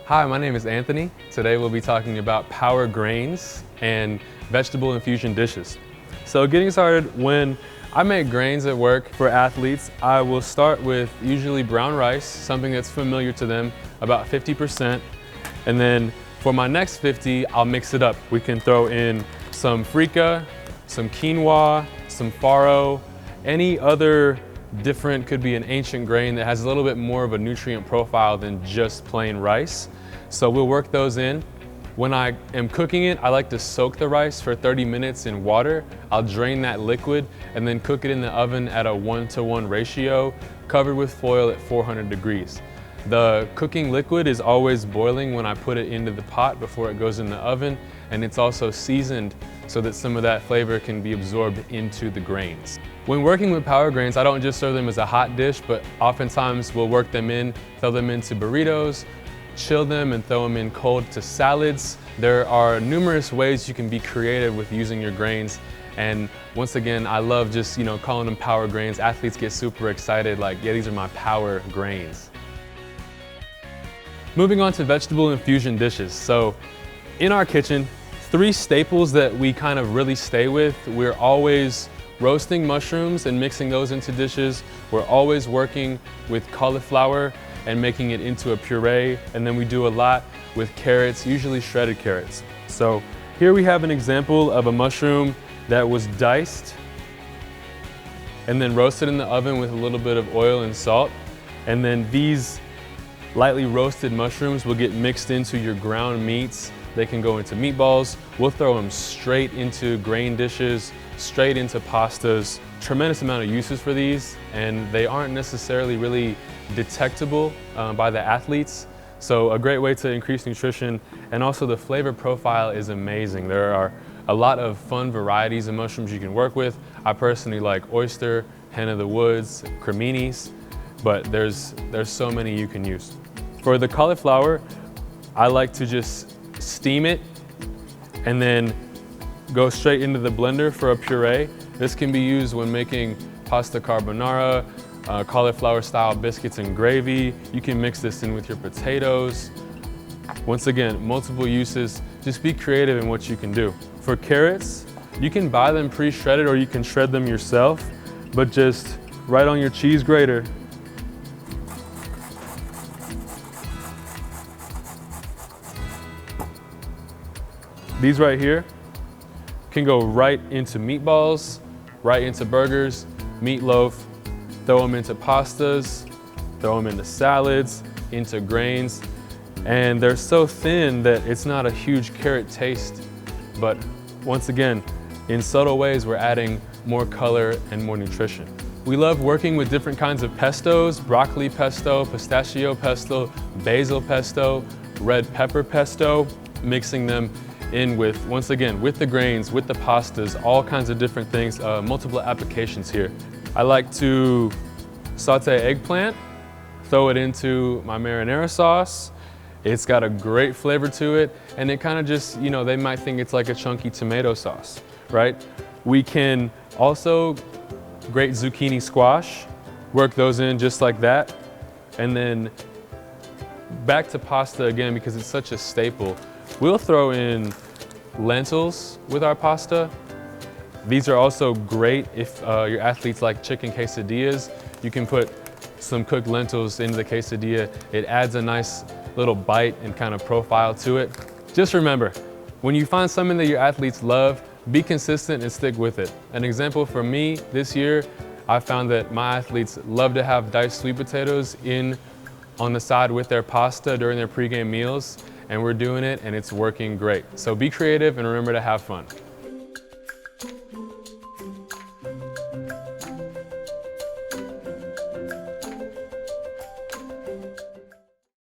Hi, my name is Anthony. Today we'll be talking about power grains and vegetable infusion dishes. So getting started, when I make grains at work for athletes, I will start with usually brown rice, something that's familiar to them, about 50%. And then for my next 50, I'll mix it up. We can throw in some freekeh, some quinoa, some farro, any other different, could be an ancient grain that has a little bit more of a nutrient profile than just plain rice. So we'll work those in. When I am cooking it, I like to soak the rice for 30 minutes in water. I'll drain that liquid and then cook it in the oven at a 1-to-1 ratio, covered with foil at 400 degrees. The cooking liquid is always boiling when I put it into the pot before it goes in the oven, and it's also seasoned so that some of that flavor can be absorbed into the grains. When working with power grains, I don't just serve them as a hot dish, but oftentimes we'll work them in, throw them into burritos, chill them and throw them in cold to salads. There are numerous ways you can be creative with using your grains. And once again, I love just, calling them power grains. Athletes get super excited, like, yeah, these are my power grains. Moving on to vegetable infusion dishes. So in our kitchen, 3 staples that we kind of really stay with. We're always roasting mushrooms and mixing those into dishes. We're always working with cauliflower and making it into a puree. And then we do a lot with carrots, usually shredded carrots. So here we have an example of a mushroom that was diced and then roasted in the oven with a little bit of oil and salt. And then these lightly roasted mushrooms will get mixed into your ground meats. They can go into meatballs. We'll throw them straight into grain dishes, straight into pastas. Tremendous amount of uses for these, and they aren't necessarily really detectable by the athletes. So a great way to increase nutrition, and also the flavor profile is amazing. There are a lot of fun varieties of mushrooms you can work with. I personally like oyster, hen of the woods, creminis, but there's so many you can use. For the cauliflower, I like to just steam it and then go straight into the blender for a puree. This can be used when making pasta carbonara, cauliflower style biscuits and gravy. You can mix this in with your potatoes. Once again, multiple uses. Just be creative in what you can do. For carrots, you can buy them pre-shredded or you can shred them yourself, but just right on your cheese grater. These right here can go right into meatballs, right into burgers, meatloaf, throw them into pastas, throw them into salads, into grains. And they're so thin that it's not a huge carrot taste. But once again, in subtle ways, we're adding more color and more nutrition. We love working with different kinds of pestos: broccoli pesto, pistachio pesto, basil pesto, red pepper pesto, mixing them in with, once again, with the grains, with the pastas, all kinds of different things, multiple applications here. I like to saute eggplant, throw it into my marinara sauce. It's got a great flavor to it, and it kind of just, they might think it's like a chunky tomato sauce, right? We can also grate zucchini squash, work those in just like that, and then back to pasta again, because it's such a staple. We'll throw in lentils with our pasta. These are also great if your athletes like chicken quesadillas. You can put some cooked lentils into the quesadilla. It adds a nice little bite and kind of profile to it. Just remember, when you find something that your athletes love, be consistent and stick with it. An example for me this year, I found that my athletes love to have diced sweet potatoes on the side with their pasta during their pregame meals, and we're doing it and it's working great. So be creative and remember to have fun.